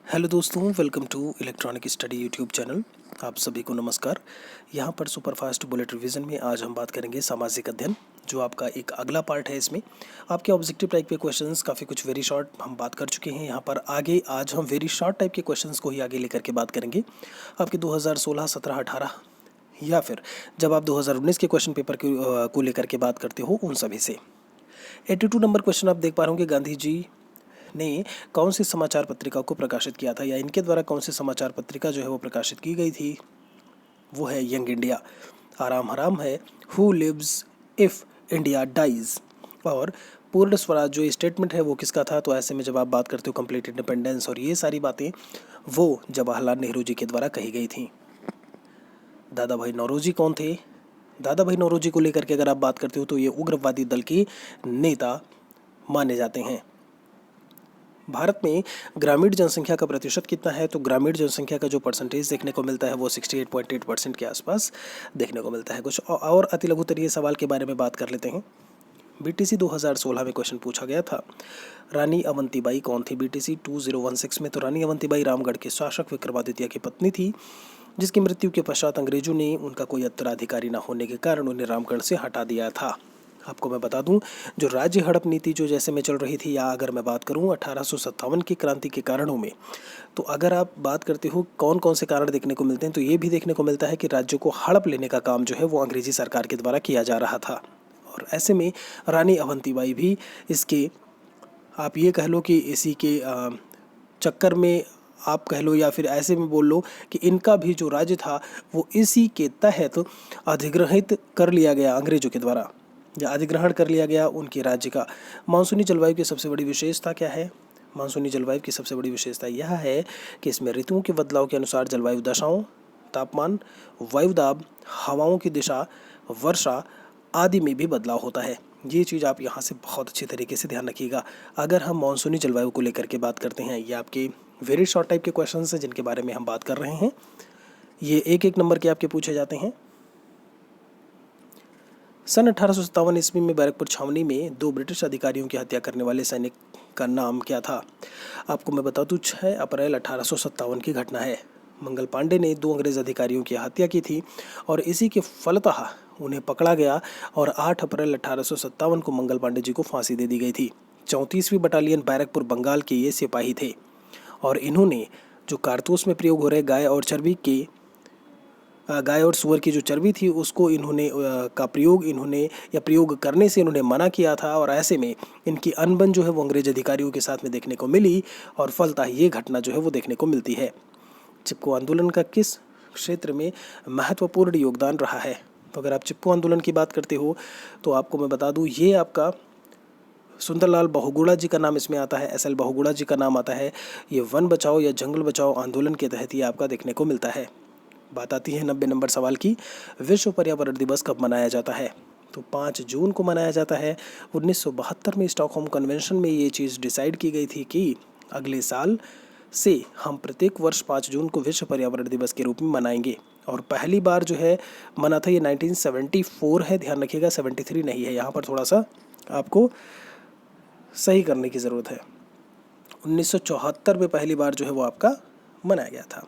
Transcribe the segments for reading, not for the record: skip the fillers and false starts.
Hello दोस्तों, welcome to electronic study YouTube channel. आप सभी को नमस्कार। यहाँ पर सुपरफास्ट बुलेट रिवीजन में आज हम बात करेंगे सामाजिक अध्ययन, जो आपका एक अगला पार्ट है। इसमें आपके ऑब्जेक्टिव टाइप के क्वेश्चंस काफ़ी कुछ वेरी शॉर्ट हम बात कर चुके हैं। यहाँ पर आगे आज हम वेरी शॉर्ट टाइप के क्वेश्चंस को ही आगे लेकर के बात करेंगे। आपके 2016, 17, 18 या फिर जब आप 2019 के क्वेश्चन पेपर को लेकर के बात करते हो, उन सभी से 82 नंबर क्वेश्चन आप देख पा रहे होंगे। गांधी जी ने कौन सी समाचार पत्रिका को प्रकाशित किया था, या इनके द्वारा कौन सी समाचार पत्रिका जो है वो प्रकाशित की गई थी? वो है यंग इंडिया। आराम हराम है, who lives if India dies. और पूर्ण स्वराज जो स्टेटमेंट है वो किसका था? तो ऐसे में जब आप बात करते हो कंप्लीट इंडिपेंडेंस और ये सारी बातें, वो जवाहरलाल नेहरू जी के द्वारा कही गई थी। दादा भाई नौरोजी कौन थे? दादा भाई नौरोजी को लेकर के अगर आप बात करते हो तो ये उग्रवादी दल के नेता माने जाते हैं। भारत में ग्रामीण जनसंख्या का प्रतिशत कितना है? तो ग्रामीण जनसंख्या का जो परसेंटेज देखने को मिलता है वो 68.8% के आसपास देखने को मिलता है। कुछ और अति लघुतरीय सवाल के बारे में बात कर लेते हैं। बीटीसी 2016 में क्वेश्चन पूछा गया था, रानी अवंतीबाई कौन थी? बीटीसी 2016 में तो रानी अवंतीबाई रामगढ़ के शासक विक्रमादित्य की पत्नी थी, जिसकी मृत्यु के पश्चात अंग्रेजों ने उनका कोई उत्तराधिकारी न होने के कारण उन्हें रामगढ़ से हटा दिया था। आपको मैं बता दूं, जो राज्य हड़प नीति जो जैसे में चल रही थी, या अगर मैं बात करूं 1857 की क्रांति के कारणों में, तो अगर आप बात करते हो कौन कौन से कारण देखने को मिलते हैं, तो ये भी देखने को मिलता है कि राज्यों को हड़प लेने का काम जो है वो अंग्रेजी सरकार के द्वारा किया जा रहा था। और ऐसे में रानी अवंतीबाई भी इसके, आप ये कह लो कि इसी के चक्कर में आप कह लो, या फिर ऐसे में बोल लो कि इनका भी जो राज्य था वो इसी के तहत अधिग्रहित कर लिया गया अंग्रेजों के द्वारा, या अधिग्रहण कर लिया गया उनके राज्य का। मानसूनी जलवायु की सबसे बड़ी विशेषता क्या है? मानसूनी जलवायु की सबसे बड़ी विशेषता यह है कि इसमें ऋतुओं के बदलाव के अनुसार जलवायु दशाओं, तापमान, वायुदाब, हवाओं की दिशा, वर्षा आदि में भी बदलाव होता है। ये चीज़ आप यहाँ से बहुत अच्छी तरीके से ध्यान रखिएगा। अगर हम मानसूनी जलवायु को लेकर के बात करते हैं, ये आपके वेरी शॉर्ट टाइप के क्वेश्चन हैं जिनके बारे में हम बात कर रहे हैं। ये एक एक नंबर के आपके पूछे जाते हैं। सन 1857 ईस्वी में बैरकपुर छावनी में 2 ब्रिटिश अधिकारियों की हत्या करने वाले सैनिक का नाम क्या था? आपको मैं बता दूं, 6 अप्रैल 1857 की घटना है। मंगल पांडे ने 2 अंग्रेज अधिकारियों की हत्या की थी और इसी के फलतः उन्हें पकड़ा गया और 8 अप्रैल 1857 को मंगल पांडे जी को फांसी दे दी गई थी। 34वीं बटालियन बैरकपुर बंगाल के ये सिपाही थे और इन्होंने जो कारतूस में प्रयोग हो रहे गाय और सूअर की जो चर्बी थी उसको इन्होंने प्रयोग करने से इन्होंने मना किया था। और ऐसे में इनकी अनबन जो है वो अंग्रेज अधिकारियों के साथ में देखने को मिली और फलतः ये घटना जो है वो देखने को मिलती है। चिपको आंदोलन का किस क्षेत्र में महत्वपूर्ण योगदान रहा है? तो अगर आप चिपको आंदोलन की बात करते हो तो आपको मैं बता दूं, ये आपका सुंदरलाल बहुगुणा जी का नाम इसमें आता है, SL बहुगुणा जी का नाम आता है। ये वन बचाओ या जंगल बचाओ आंदोलन के तहत ये आपका देखने को मिलता है। बात आती है 90 नंबर सवाल की, विश्व पर्यावरण दिवस कब मनाया जाता है? तो 5 जून को मनाया जाता है। 1972 में स्टॉकहोम कन्वेंशन में ये चीज़ डिसाइड की गई थी कि अगले साल से हम प्रत्येक वर्ष 5 जून को विश्व पर्यावरण दिवस के रूप में मनाएंगे। और पहली बार जो है मना था ये 1974 है, ध्यान रखिएगा, 73 नहीं है। यहाँ पर थोड़ा सा आपको सही करने की ज़रूरत है। 1974 में पहली बार जो है वो आपका मनाया गया था।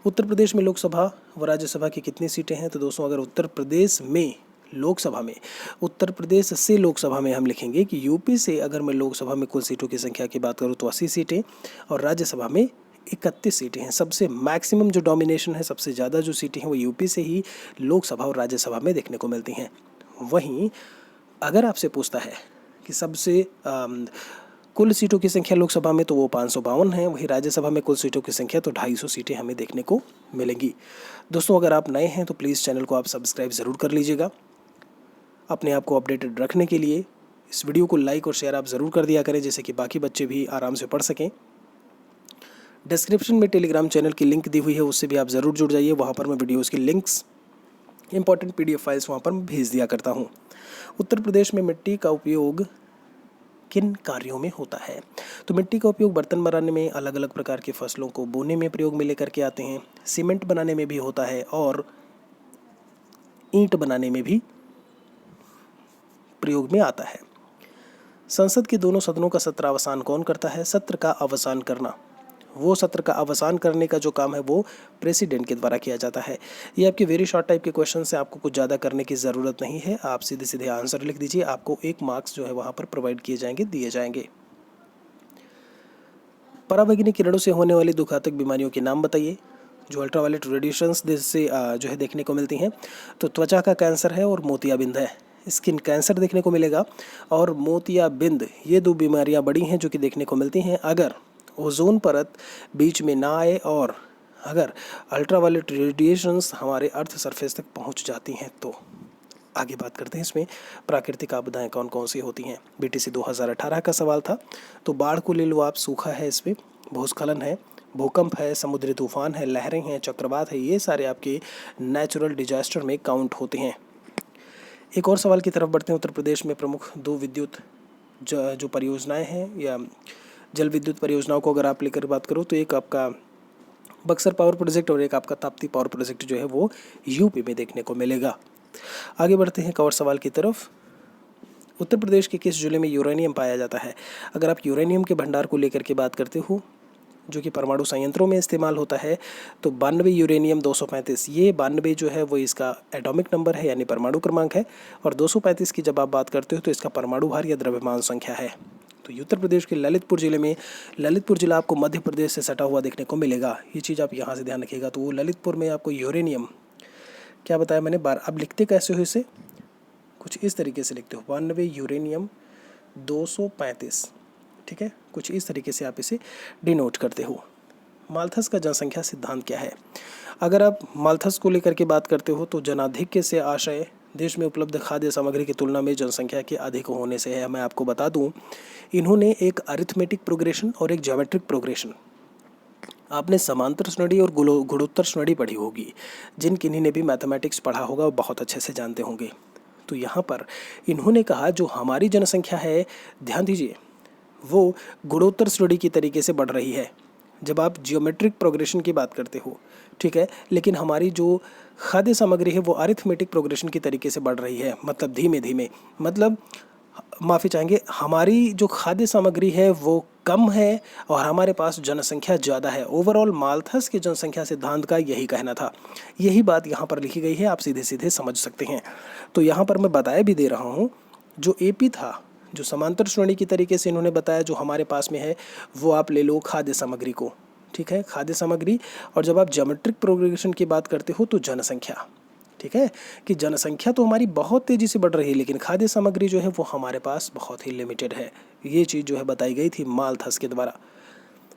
उत्तर प्रदेश में लोकसभा व राज्यसभा की कितनी सीटें हैं? तो दोस्तों, अगर उत्तर प्रदेश से लोकसभा में हम लिखेंगे कि यूपी से अगर मैं लोकसभा में कुल सीटों की संख्या की बात करूं तो 80 सीटें और राज्यसभा में 31 सीटें हैं। सबसे मैक्सिमम जो डोमिनेशन है, सबसे ज़्यादा जो सीटें हैं वो यूपी से ही लोकसभा और राज्यसभा में देखने को मिलती हैं। वहीं अगर आपसे पूछता है कि सबसे कुल सीटों की संख्या लोकसभा में, तो वो 552 है। वहीं राज्यसभा में कुल सीटों की संख्या तो 250 सीटें हमें देखने को मिलेंगी। दोस्तों, अगर आप नए हैं तो प्लीज़ चैनल को आप सब्सक्राइब ज़रूर कर लीजिएगा। अपने आप को अपडेटेड रखने के लिए इस वीडियो को लाइक और शेयर आप ज़रूर कर दिया करें, जिससे कि बाकी बच्चे भी आराम से पढ़ सकें। डिस्क्रिप्शन में टेलीग्राम चैनल की लिंक दी हुई है, उससे भी आप ज़रूर जुड़ जाइए। वहाँ पर मैं वीडियोज़ की लिंक्स, इंपॉर्टेंट PDF फाइल्स वहाँ पर भेज दिया करता हूँ। उत्तर प्रदेश में मिट्टी का उपयोग किन कार्यों में होता है? तो मिट्टी का उपयोग बर्तन बनाने में, अलग अलग प्रकार की फसलों को बोने में प्रयोग में लेकर के आते हैं, सीमेंट बनाने में भी होता है और ईंट बनाने में भी प्रयोग में आता है। संसद के दोनों सदनों का सत्रावसान कौन करता है? सत्र का अवसान करना वो सत्र का अवसान करने का जो काम है वो प्रेसिडेंट के द्वारा किया जाता है। ये आपके वेरी शॉर्ट टाइप के क्वेश्चन से, आपको कुछ ज़्यादा करने की ज़रूरत नहीं है। आप सीधे सीधे आंसर लिख दीजिए, आपको 1 मार्क्स जो है वहाँ पर प्रोवाइड किए जाएंगे, दिए जाएंगे। पराबैंगनी किरणों से होने वाली दुखदायक बीमारियों के नाम बताइए जो अल्ट्रावायलेट रेडिएशंस से जो है देखने को मिलती हैं। तो त्वचा का कैंसर है और मोतियाबिंद है। स्किन कैंसर देखने को मिलेगा और मोतियाबिंद, ये 2 बीमारियां बड़ी हैं जो कि देखने को मिलती हैं अगर ओजोन परत बीच में ना आए और अगर अल्ट्रावायलेट रेडिएशंस हमारे अर्थ सरफेस तक पहुंच जाती हैं तो। आगे बात करते हैं इसमें प्राकृतिक आपदाएं कौन कौन सी होती हैं। बीटीसी 2018 का सवाल था, तो बाढ़ को ले लो आप, सूखा है इसमें, भूस्खलन है, भूकंप है, समुद्री तूफान है, लहरें हैं, चक्रवात है, ये सारे आपके नेचुरल डिजास्टर में काउंट होते हैं। एक और सवाल की तरफ बढ़ते हैं। उत्तर प्रदेश में प्रमुख 2 विद्युत जो परियोजनाएं हैं या जल विद्युत परियोजनाओं को अगर आप लेकर बात करो तो एक आपका बक्सर पावर प्रोजेक्ट और एक आपका ताप्ती पावर प्रोजेक्ट जो है वो यूपी में देखने को मिलेगा। आगे बढ़ते हैं एक और सवाल की तरफ। उत्तर प्रदेश के किस जिले में यूरेनियम पाया जाता है? अगर आप यूरेनियम के भंडार को लेकर के बात करते हो जो कि परमाणु संयंत्रों में इस्तेमाल होता है, तो 92 यूरेनियम 235, ये 92 जो है वो इसका एटॉमिक नंबर है यानी परमाणु क्रमांक है, और 235 की जब आप बात करते हो तो इसका परमाणु भार या द्रव्यमान संख्या है। तो उत्तर प्रदेश के ललितपुर जिले में, ललितपुर जिला आपको मध्य प्रदेश से सटा हुआ देखने को मिलेगा, ये चीज़ आप यहाँ से ध्यान रखिएगा। तो वो ललितपुर में आपको यूरेनियम क्या बताया मैंने, अब लिखते कैसे हो इसे, कुछ इस तरीके से लिखते हो 92 यूरेनियम 235, ठीक है, कुछ इस तरीके से आप इसे डिनोट करते हो। माल्थस का जनसंख्या सिद्धांत क्या है? अगर आप माल्थस को लेकर के बात करते हो तो जनाधिक्य से आशय देश में उपलब्ध खाद्य सामग्री की तुलना में जनसंख्या के अधिक होने से है। मैं आपको बता दूं, इन्होंने एक अरिथमेटिक प्रोग्रेशन और एक ज्योमेट्रिक प्रोग्रेशन, आपने समांतर श्रेणी और गुणोत्तर श्रेणी पढ़ी होगी, जिन किन्हीं ने भी मैथमेटिक्स पढ़ा होगा वो बहुत अच्छे से जानते होंगे। तो यहाँ पर इन्होंने कहा जो हमारी जनसंख्या है, ध्यान दीजिए, वो गुणोत्तर श्रेणी की तरीके से बढ़ रही है जब आप जियोमेट्रिक प्रोग्रेशन की बात करते हो, ठीक है, लेकिन हमारी जो खाद्य सामग्री है वो अरिथमेटिक प्रोग्रेशन की तरीके से बढ़ रही है, मतलब धीमे धीमे, मतलब माफ़ी चाहेंगे, हमारी जो खाद्य सामग्री है वो कम है और हमारे पास जनसंख्या ज़्यादा है। ओवरऑल माल्थस के जनसंख्या सिद्धांत का यही कहना था, यही बात यहाँ पर लिखी गई है, आप सीधे सीधे समझ सकते हैं। तो यहाँ पर मैं बताया भी दे रहा हूँ, जो एपी था, जो समांतर श्रेणी की तरीके से इन्होंने बताया जो हमारे पास में है, वो आप ले लो खाद्य सामग्री को, ठीक है, खाद्य सामग्री, और जब आप ज्योमेट्रिक प्रोग्रेशन की बात करते हो तो जनसंख्या, ठीक है, कि जनसंख्या तो हमारी बहुत तेज़ी से बढ़ रही है लेकिन खाद्य सामग्री जो है वो हमारे पास बहुत ही लिमिटेड है। ये चीज़ जो है बताई गई थी माल्थस के द्वारा।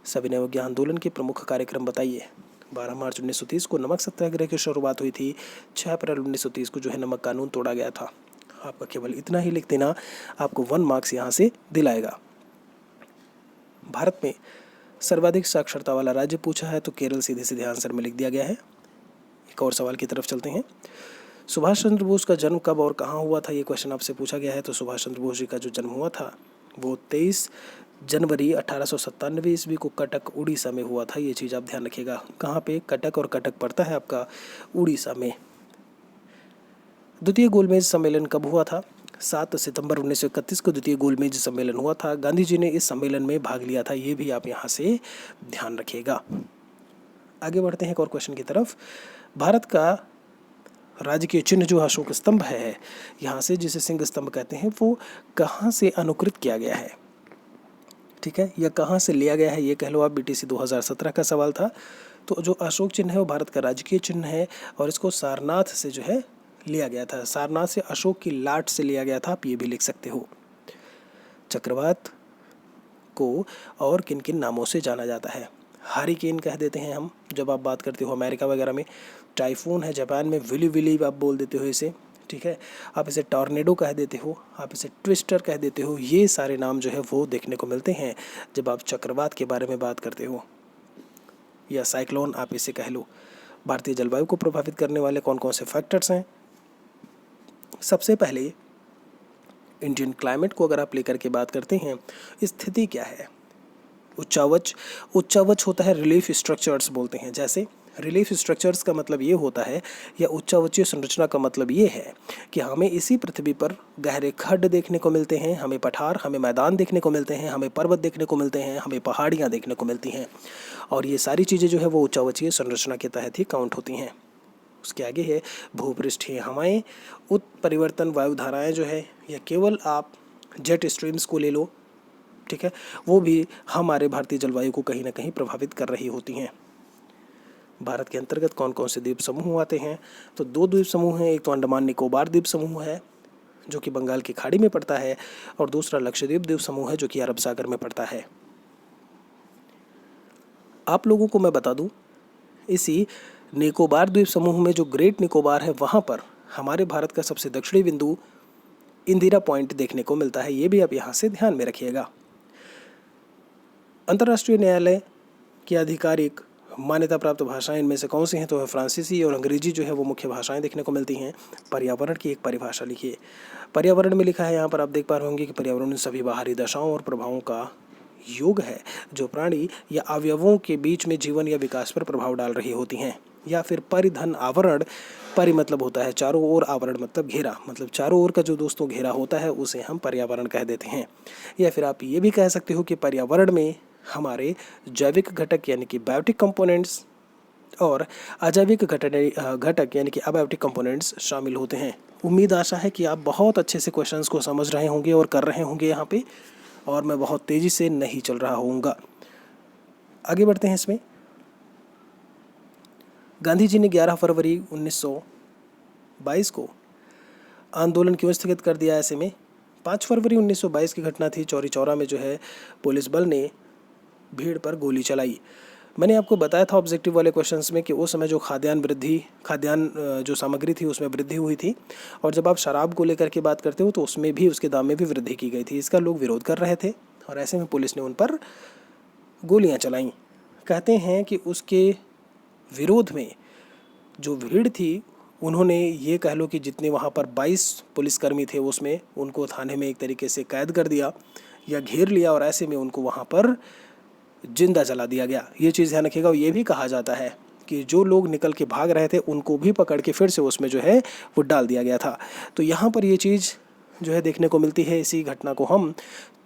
सविनय अवज्ञा आंदोलन के प्रमुख कार्यक्रम बताइए। 12 मार्च 1930 को नमक सत्याग्रह की शुरुआत हुई थी। 6 अप्रैल 1930 को जो है नमक कानून तोड़ा गया था। आपका केवल इतना ही लिख देना, आपको 1 मार्क्स यहाँ से दिलाएगा। भारत में सर्वाधिक साक्षरता वाला राज्य पूछा है तो केरल सीधे सीधे आंसर में लिख दिया गया है। एक और सवाल की तरफ चलते हैं। सुभाष चंद्र बोस का जन्म कब और कहाँ हुआ था, ये क्वेश्चन आपसे पूछा गया है। तो सुभाष चंद्र बोस जी का जो जन्म हुआ था वो 23 जनवरी 1897 ईस्वी को कटक उड़ीसा में हुआ था। ये चीज़ आप ध्यान रखिएगा, कहाँ पे, कटक, और कटक पड़ता है आपका उड़ीसा में। द्वितीय गोलमेज सम्मेलन कब हुआ था? 7 सितंबर 1931 को द्वितीय गोलमेज सम्मेलन हुआ था। गांधी जी ने इस सम्मेलन में भाग लिया था, ये भी आप यहाँ से ध्यान रखिएगा। आगे बढ़ते हैं एक और क्वेश्चन की तरफ। भारत का राजकीय चिन्ह जो अशोक स्तंभ है, यहाँ से जिसे सिंह स्तंभ कहते हैं, वो कहाँ से अनुकृत किया गया है, ठीक है, या कहाँ से लिया गया है, ये कह लो आप। बीटीसी 2017 का सवाल था। तो जो अशोक चिन्ह है वो भारत का राजकीय चिन्ह है और इसको सारनाथ से जो है लिया गया था। सारनाथ से अशोक की लाट से लिया गया था, आप ये भी लिख सकते हो। चक्रवात को और किन किन नामों से जाना जाता है? हरिकेन कह देते हैं हम जब आप बात करते हो अमेरिका वगैरह में। टाइफून है जापान में, विली विली आप बोल देते हो इसे, ठीक है, आप इसे टॉर्नेडो कह देते हो, आप इसे ट्विस्टर कह देते हो। ये सारे नाम जो है वो देखने को मिलते हैं जब आप चक्रवात के बारे में बात करते हो, या साइक्लोन आप इसे कह लो। भारतीय जलवायु को प्रभावित करने वाले कौन कौन से फैक्टर्स हैं? सबसे पहले इंडियन क्लाइमेट को अगर आप लेकर के बात करते हैं, स्थिति क्या है? उच्चावच होता है, रिलीफ स्ट्रक्चर्स बोलते हैं, जैसे रिलीफ स्ट्रक्चर्स का मतलब ये होता है, या उच्चावचीय संरचना का मतलब ये है कि हमें इसी पृथ्वी पर गहरे खड्ड देखने को मिलते हैं, हमें पठार, हमें मैदान देखने को मिलते हैं, हमें पर्वत देखने को मिलते हैं, हमें पहाड़ियाँ देखने को मिलती हैं, और ये सारी चीज़ें जो है वो उच्चावचीय संरचना के तहत ही काउंट होती हैं। उसके आगे है भूपृष्ठीय हवाएं, उत्परिवर्तन वायुधाराएं जो है, या केवल आप जेट स्ट्रीम्स को ले लो, ठीक है, वो भी हमारे भारतीय जलवायु को कहीं ना कहीं प्रभावित कर रही होती हैं। भारत के अंतर्गत कौन कौन से द्वीप समूह आते हैं? तो 2 द्वीप समूह हैं, एक तो अंडमान निकोबार द्वीप समूह है जो कि बंगाल की खाड़ी में पड़ता है, और दूसरा लक्षद्वीप द्वीप समूह है जो कि अरब सागर में पड़ता है। आप लोगों को मैं बता दूं, इसी निकोबार द्वीप समूह में जो ग्रेट निकोबार है वहाँ पर हमारे भारत का सबसे दक्षिणी बिंदु इंदिरा पॉइंट देखने को मिलता है। ये भी आप यहाँ से ध्यान में रखिएगा। अंतर्राष्ट्रीय न्यायालय की आधिकारिक मान्यता प्राप्त भाषाएं इनमें से कौन सी हैं? तो है फ्रांसीसी और अंग्रेजी जो है वो मुख्य भाषाएं देखने को मिलती हैं। पर्यावरण की एक परिभाषा लिखिए। पर्यावरण में लिखा है, यहाँ पर आप देख पा रहे होंगे कि पर्यावरण उन सभी बाहरी दशाओं और प्रभावों का योग है जो प्राणी या अवयवों के बीच में जीवन या विकास पर प्रभाव डाल रही होती हैं। या फिर परिधन आवरण, परि मतलब होता है चारों ओर, आवरण मतलब घेरा, मतलब चारों ओर का जो दोस्तों घेरा होता है उसे हम पर्यावरण कह देते हैं। या फिर आप ये भी कह सकते हो कि पर्यावरण में हमारे जैविक घटक यानी कि बायोटिक कंपोनेंट्स और अजैविक घटक यानी कि अबायोटिक कंपोनेंट्स शामिल होते हैं। उम्मीद आशा है कि आप बहुत अच्छे से क्वेश्चंस को समझ रहे होंगे और कर रहे होंगे यहाँ पे, और मैं बहुत तेज़ी से नहीं चल रहा होऊंगा। आगे बढ़ते हैं इसमें। गांधी जी ने 11 फरवरी 1922 को आंदोलन क्यों स्थगित कर दिया? ऐसे में 5 फरवरी 1922 की घटना थी। चौरी चौरा में जो है पुलिस बल ने भीड़ पर गोली चलाई। मैंने आपको बताया था ऑब्जेक्टिव वाले क्वेश्चंस में कि उस समय जो खाद्यान्न जो सामग्री थी उसमें वृद्धि हुई थी, और जब आप शराब को लेकर के बात करते हो तो उसमें भी, उसके दाम में भी वृद्धि की गई थी। इसका लोग विरोध कर रहे थे और ऐसे में पुलिस ने उन पर गोलियां चलाईं। कहते हैं कि उसके विरोध में जो भीड़ थी उन्होंने ये कह लो कि जितने वहाँ पर 22 पुलिसकर्मी थे उसमें उनको थाने में एक तरीके से कैद कर दिया या घेर लिया, और ऐसे में उनको वहाँ पर जिंदा जला दिया गया। ये चीज़ ध्यान रखिएगा। ये भी कहा जाता है कि जो लोग निकल के भाग रहे थे उनको भी पकड़ के फिर से उसमें जो है वो डाल दिया गया था। तो यहाँ पर ये चीज़ जो है देखने को मिलती है। इसी घटना को हम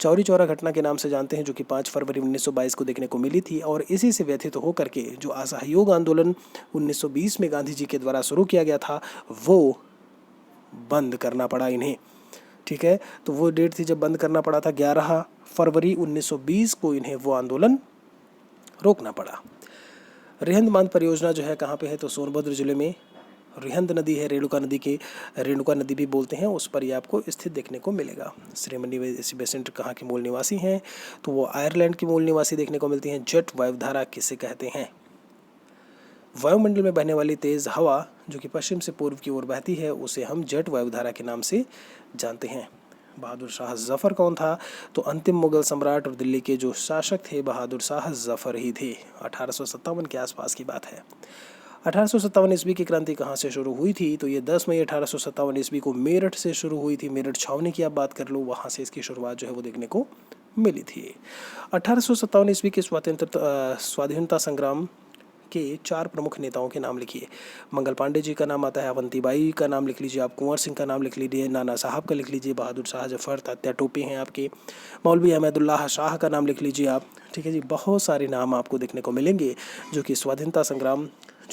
चौरी चौरा घटना के नाम से जानते हैं, जो कि 5 फरवरी 1922 को देखने को मिली थी, और इसी से व्यथित होकर के जो असहयोग आंदोलन 1920 में गांधी जी के द्वारा शुरू किया गया था वो बंद करना पड़ा इन्हें। ठीक है, तो वो डेट थी जब बंद करना पड़ा था, 11 फरवरी 1920 को इन्हें वो आंदोलन रोकना पड़ा। रिहंद बांध परियोजना जो है कहाँ पे है? तो सोनभद्र जिले में रिहंद नदी है, रेणुका नदी भी बोलते हैं, उस पर ये आपको स्थित देखने को मिलेगा। श्रीमनी बेसेंट कहाँ के मूल निवासी हैं? तो वो आयरलैंड के मूल निवासी देखने को मिलती हैं। जेट वायुधारा किसे कहते हैं? वायुमंडल में बहने वाली तेज़ हवा जो कि पश्चिम से पूर्व की ओर बहती है उसे हम जेट वायुधारा के नाम से जानते हैं। बहादुर शाह जफ़र कौन था? तो अंतिम मुगल सम्राट और दिल्ली के जो शासक थे बहादुर शाह जफ़र ही थे। 1857 के आसपास की बात है। 1857 ईस्वी की क्रांति कहाँ से शुरू हुई थी? तो ये 10 मई 1857 ईस्वी को मेरठ से शुरू हुई थी। मेरठ छावनी की आप बात कर लो, वहाँ से इसकी शुरुआत जो है वो देखने को मिली थी। 1857 ईस्वी के स्वाधीनता संग्राम के 4 प्रमुख नेताओं के नाम लिखिए। मंगल पांडे जी का नाम आता है, अवंतीबाई का नाम लिख लीजिए आप, कुंवर सिंह का नाम लिख लीजिए, नाना साहब का लिख लीजिए, बहादुर शाह जफ़र, तात्या टोपी हैं आपके, मौलवी अहमदुल्लाह शाह का नाम लिख लीजिए आप। ठीक है जी, बहुत सारे नाम आपको देखने को मिलेंगे जो कि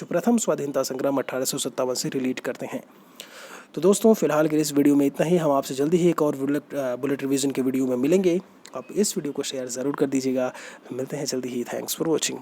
प्रथम स्वाधीनता संग्राम 1857 से रिलेट करते हैं। तो दोस्तों फिलहाल के इस वीडियो में इतना ही। हम आपसे जल्दी ही एक और बुलेट रिवीजन के वीडियो में मिलेंगे। आप इस वीडियो को शेयर ज़रूर कर दीजिएगा। मिलते हैं जल्दी ही। Thanks for watching.